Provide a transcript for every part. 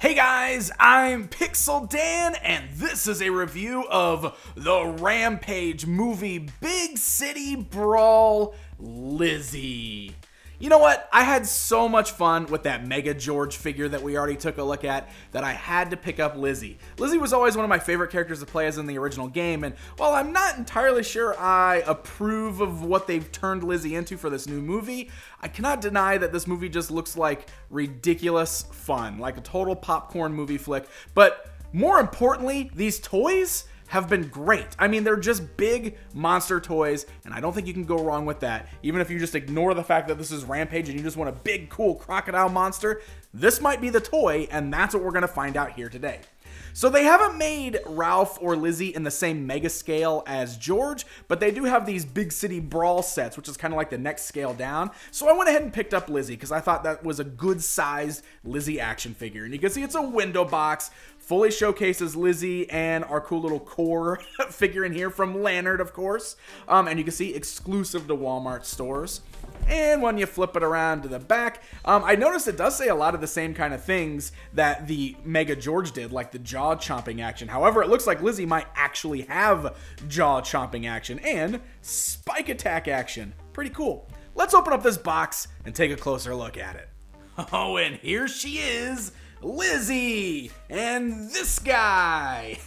Hey guys, I'm Pixel Dan, and this is a review of the Rampage movie Big City Brawl Lizzie. You know what? I had so much fun with that Mega George figure that we already took a look at that I had to pick up Lizzie. Lizzie was always one of my favorite characters to play as in the original game, and while I'm not entirely sure I approve of what they've turned Lizzie into for this new movie, I cannot deny that this movie just looks like ridiculous fun, like a total popcorn movie flick. But more importantly, these toys have been great. I mean, they're just big monster toys, and I don't think you can go wrong with that. Even if you just ignore the fact that this is Rampage and you just want a big, cool crocodile monster, this might be the toy, and that's what we're gonna find out here today. So they haven't made Ralph or Lizzie in the same mega scale as George, but they do have these Big City Brawl sets, which is kind of like the next scale down. So I went ahead and picked up Lizzie because I thought that was a good sized Lizzie action figure. And you can see it's a window box, fully showcases Lizzie and our cool little core figure in here from Lanard, of course. And you can see exclusive to Walmart stores. And when you flip it around to the back, I noticed it does say a lot of the same kind of things that the Mega George did, like the jaw chomping action. However, it looks like Lizzie might actually have jaw chomping action and spike attack action. Pretty cool. Let's open up this box and take a closer look at it. Oh, and here she is, Lizzie, and this guy.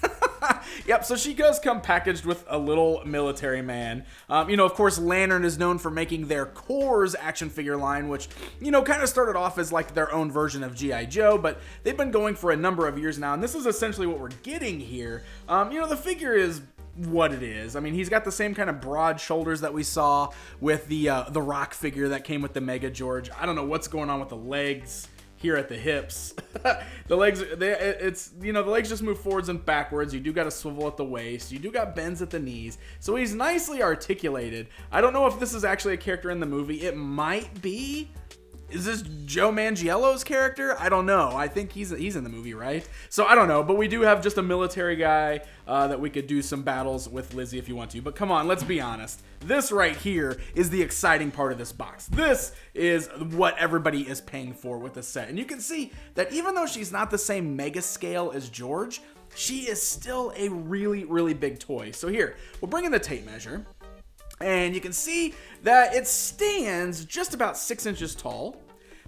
Yep, so she does come packaged with a little military man. Of course, Lanard is known for making their Cores action figure line, which, kind of started off as like their own version of G.I. Joe, but they've been going for a number of years now, and this is essentially what we're getting here. The figure is what it is. I mean, he's got the same kind of broad shoulders that we saw with the Rock figure that came with the Mega George. I don't know what's going on with the legs here at the hips. The legs, the legs just move forwards and backwards. You do got a swivel at the waist. You do got bends at the knees. So he's nicely articulated. I don't know if this is actually a character in the movie. It might be. Is this Joe Manganiello's character? I don't know. I think he's in the movie, right? So I don't know, but we do have just a military guy that we could do some battles with Lizzie if you want to. But come on, let's be honest. This right here is the exciting part of this box. This is what everybody is paying for with the set. And you can see that even though she's not the same mega scale as George, she is still a really, really big toy. So here, we'll bring in the tape measure. And you can see that it stands just about 6 inches tall,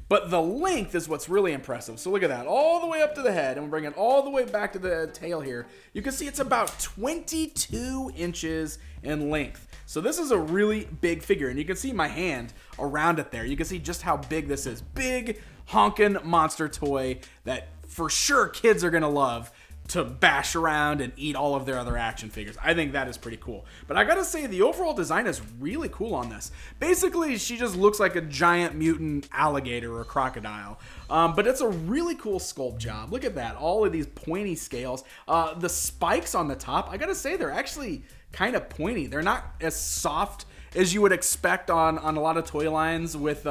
but the length is what's really impressive. So look at that, all the way up to the head, and we'll bring it all the way back to the tail here. You can see it's about 22 inches in length. So this is a really big figure, and you can see my hand around it there. You can see just how big this is. Big, honkin' monster toy that for sure kids are gonna love to bash around and eat all of their other action figures. I think that is pretty cool. But I gotta say, the overall design is really cool on this. Basically, she just looks like a giant mutant alligator or crocodile. But it's a really cool sculpt job. Look at that, all of these pointy scales. The spikes on the top, I gotta say, they're actually kind of pointy. They're not as soft as you would expect on a lot of toy lines with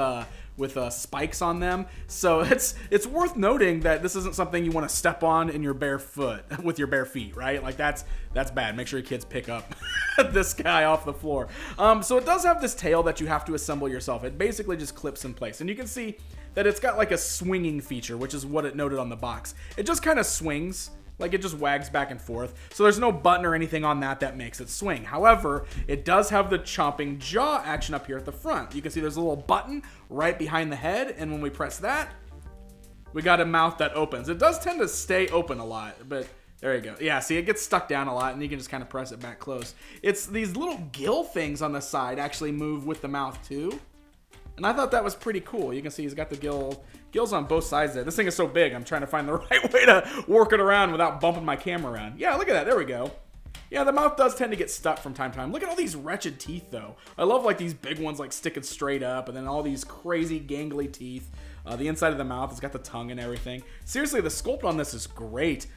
spikes on them. So it's worth noting that this isn't something you want to step on in your bare foot with your bare feet, right? Like that's bad. Make sure your kids pick up this guy off the floor. So it does have this tail that you have to assemble yourself. It basically just clips in place, and you can see that it's got like a swinging feature, which is what it noted on the box. It just kind of swings. Like it just wags back and forth. So there's no button or anything on that makes it swing. However, it does have the chomping jaw action up here at the front. You can see there's a little button right behind the head. And when we press that, we got a mouth that opens. It does tend to stay open a lot, but there you go. Yeah, see, it gets stuck down a lot and you can just kind of press it back close. It's these little gill things on the side actually move with the mouth too. And I thought that was pretty cool. You can see he's got the gills on both sides there. This thing is so big, I'm trying to find the right way to work it around without bumping my camera around. Yeah, look at that. There we go. Yeah, the mouth does tend to get stuck from time to time. Look at all these wretched teeth, though. I love, like, these big ones, like, sticking straight up, and then all these crazy gangly teeth. The inside of the mouth has got the tongue and everything. Seriously, the sculpt on this is great.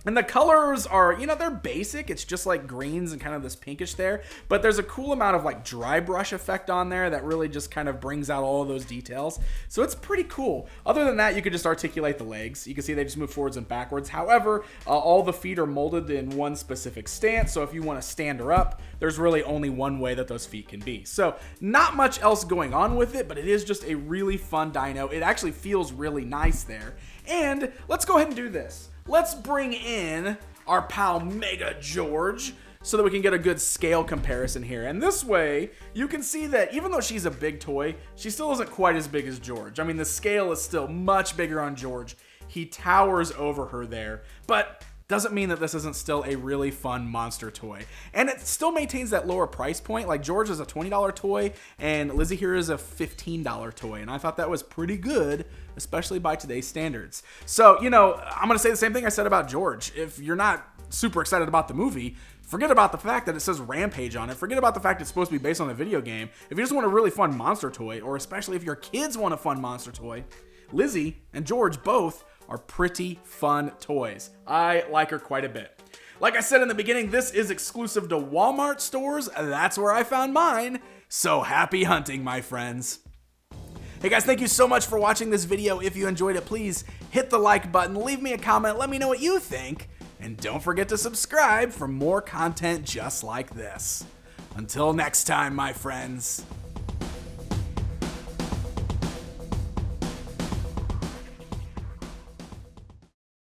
And the colors are, you know, they're basic. It's just like greens and kind of this pinkish there. But there's a cool amount of like dry brush effect on there that really just kind of brings out all of those details. So it's pretty cool. Other than that, you could just articulate the legs. You can see they just move forwards and backwards. However, all the feet are molded in one specific stance. So if you want to stand her up, there's really only one way that those feet can be. So not much else going on with it, but it is just a really fun dino. It actually feels really nice there. And let's go ahead and do this. Let's bring in our pal Mega George so that we can get a good scale comparison here. And this way, you can see that even though she's a big toy, she still isn't quite as big as George. I mean, the scale is still much bigger on George. He towers over her there, but doesn't mean that this isn't still a really fun monster toy. And it still maintains that lower price point. Like George is a $20 toy and Lizzie here is a $15 toy. And I thought that was pretty good, especially by today's standards. So, you know, I'm gonna say the same thing I said about George. If you're not super excited about the movie, forget about the fact that it says Rampage on it. Forget about the fact it's supposed to be based on the video game. If you just want a really fun monster toy, or especially if your kids want a fun monster toy, Lizzie and George both are pretty fun toys. I like her quite a bit. Like I said in the beginning, this is exclusive to Walmart stores. That's where I found mine. So happy hunting, my friends. Hey guys, thank you so much for watching this video. If you enjoyed it, please hit the like button, leave me a comment, let me know what you think, and don't forget to subscribe for more content just like this. Until next time, my friends.